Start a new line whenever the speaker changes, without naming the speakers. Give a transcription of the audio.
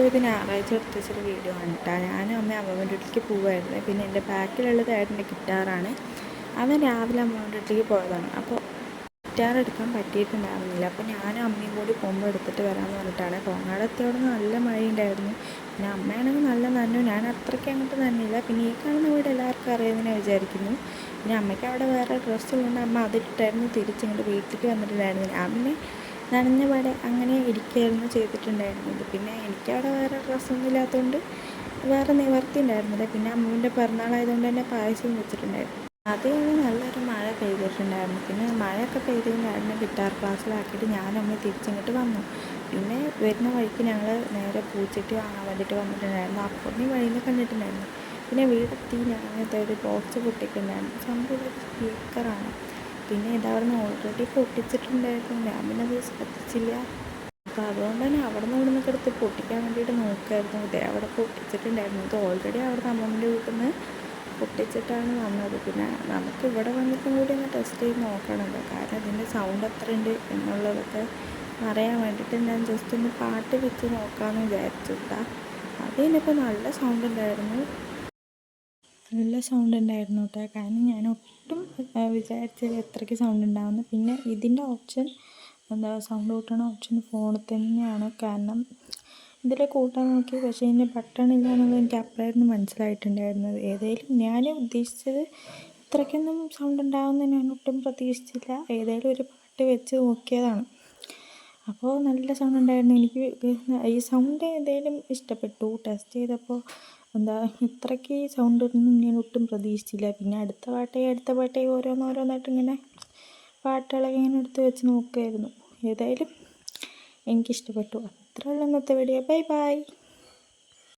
ഇത് ഞായറാഴ്ച എടുത്ത് വെച്ചൊരു വീഡിയോ ആണ് കേട്ടോ. ഞാനും അമ്മയും അമ്മമ്മേൻ്റെ വീട്ടിലേക്ക് പോവുമായിരുന്നു. പിന്നെ എൻ്റെ ബാക്കിലുള്ളത് ഏട്ടൻ്റെ ഗിറ്റാറാണ്. അവൻ രാവിലെ അമ്മമ്മേൻ്റെ വീട്ടിലേക്ക് പോയതാണ്. അപ്പോൾ ഗിറ്റാർ എടുക്കാൻ പറ്റിയിട്ടുണ്ടായിരുന്നില്ല. അപ്പോൾ ഞാനും അമ്മയും കൂടി പോകുമ്പോൾ എടുത്തിട്ട് വരാമെന്ന് പറഞ്ഞിട്ടാണ്. കോങ്ങാട് എത്തിയോടെ നല്ല മഴയുണ്ടായിരുന്നു. പിന്നെ അമ്മയാണെങ്കിൽ നല്ല നനഞ്ഞു. ഞാൻ അത്രയ്ക്ക് അങ്ങോട്ട് നനഞ്ഞില്ല. പിന്നെ ഈ കാണുന്ന വീട് എല്ലാവർക്കും അറിയാമെന്ന് ഞാൻ വിചാരിക്കുന്നു. പിന്നെ അമ്മയ്ക്ക് അവിടെ വേറെ ഡ്രസ്സ് ഉള്ളതുകൊണ്ട് അമ്മ അതിട്ടായിരുന്നു തിരിച്ചിങ്ങോട്ട് വീട്ടിലേക്ക് വന്നിട്ടുണ്ടായിരുന്നു. ഞാൻ പിന്നെ നനഞ്ഞ പാടെ അങ്ങനെ ഇരിക്കുകയായിരുന്നു ചെയ്തിട്ടുണ്ടായിരുന്നത്. പിന്നെ എനിക്കവിടെ വേറെ ഡ്രസ്സൊന്നും ഇല്ലാത്തതുകൊണ്ട് വേറെ നിവർത്തി ഉണ്ടായിരുന്നില്ല. പിന്നെ അമ്മൂൻ്റെ പിറന്നാളായതുകൊണ്ട് തന്നെ പായസം വെച്ചിട്ടുണ്ടായിരുന്നു. അതിന് നല്ലൊരു മഴ പെയ്തിട്ടുണ്ടായിരുന്നു. പിന്നെ മഴയൊക്കെ പെയ്തതിന് ഗിറ്റാർ ക്ലാസ്സിലാക്കിയിട്ട് ഞാനമ്മ തിരിച്ചിങ്ങോട്ട് വന്നു. പിന്നെ വരുന്ന വഴിക്ക് ഞങ്ങൾ നേരെ പൂച്ചട്ടി വാങ്ങാൻ വേണ്ടിയിട്ട് വന്നിട്ടുണ്ടായിരുന്നു. അപ്പോൾ നീ വഴിയിൽ കണ്ടിട്ടുണ്ടായിരുന്നു. പിന്നെ വീടെത്തി ഞാനതൊരു ബോക്സ് പൊട്ടിയിട്ടുണ്ടായിരുന്നു. സംഭവം ഒരു സ്പീക്കറാണ്. പിന്നെ ഇതവിടുന്ന് ഓൾറെഡി പൊട്ടിച്ചിട്ടുണ്ടായിരുന്നു. ഞാൻ പിന്നെ അത് ശ്രദ്ധിച്ചില്ല. അപ്പോൾ അതുകൊണ്ട് തന്നെ അവിടെ നിന്ന് എടുത്ത് പൊട്ടിക്കാൻ വേണ്ടിയിട്ട് നോക്കുമായിരുന്നു. ഇതേ അവിടെ പൊട്ടിച്ചിട്ടുണ്ടായിരുന്നു. ഇത് ഓൾറെഡി അവിടുന്ന് അമ്മമ്മൻ്റെ വീട്ടിൽ നിന്ന് പൊട്ടിച്ചിട്ടാണ് വന്നത്. പിന്നെ നമുക്ക് ഇവിടെ വന്നിട്ടും കൂടി ഒന്ന് ടെസ്റ്റ് ചെയ്ത് നോക്കണമല്ലോ. കാരണം ഇതിൻ്റെ സൗണ്ട് എത്ര ഉണ്ട് എന്നുള്ളതൊക്കെ അറിയാൻ വേണ്ടിയിട്ട് ഞാൻ ജസ്റ്റ് ഒന്ന് പാട്ട് വെച്ച് നോക്കാമെന്ന് വിചാരിച്ചു കേട്ടോ. അതിനിപ്പോൾ നല്ല സൗണ്ട് ഉണ്ടായിരുന്നു കേട്ടോ. കാരണം ഞാൻ ഒട്ടും വിചാരിച്ചത് എത്രയ്ക്ക് സൗണ്ട് ഉണ്ടാവുന്നു. പിന്നെ ഇതിൻ്റെ ഓപ്ഷൻ സൗണ്ട് കൂട്ടണ ഓപ്ഷൻ ഫോണിൽ തന്നെയാണ്. കാരണം ഇതിൽ കൂട്ടാൻ നോക്കി, പക്ഷേ ഇതിൻ്റെ ബട്ടൺ ഇല്ല എന്നുള്ളത് എനിക്ക് അപ്പോഴായിരുന്നു മനസ്സിലായിട്ടുണ്ടായിരുന്നത്. ഏതായാലും ഞാൻ ഉദ്ദേശിച്ചത് ഇത്രയ്ക്കൊന്നും സൗണ്ട് ഉണ്ടാവുമെന്ന് ഞാൻ ഒട്ടും പ്രതീക്ഷിച്ചില്ല. ഏതായാലും ഒരു പാട്ട് വെച്ച് നോക്കിയതാണ്. അപ്പോൾ നല്ല സൗണ്ട് ഉണ്ടായിരുന്നു. എനിക്ക് ഈ സൗണ്ട് ഏതായാലും ഇഷ്ടപ്പെട്ടു. ടെസ്റ്റ് ചെയ്തപ്പോൾ ഇത്രയ്ക്ക് സൗണ്ട് ഒന്നും ഞാൻ ഒട്ടും പ്രതീക്ഷിച്ചില്ല. പിന്നെ അടുത്ത പാട്ടേ ഓരോന്നായിട്ട് ഇങ്ങനെ പാട്ടുകളൊക്കെ ഇങ്ങനെ എടുത്ത് വെച്ച് നോക്കുമായിരുന്നു. ഏതായാലും എനിക്കിഷ്ടപ്പെട്ടു. അത്രയുള്ള ഇന്നത്തെ വീഡിയോ. Bye bye.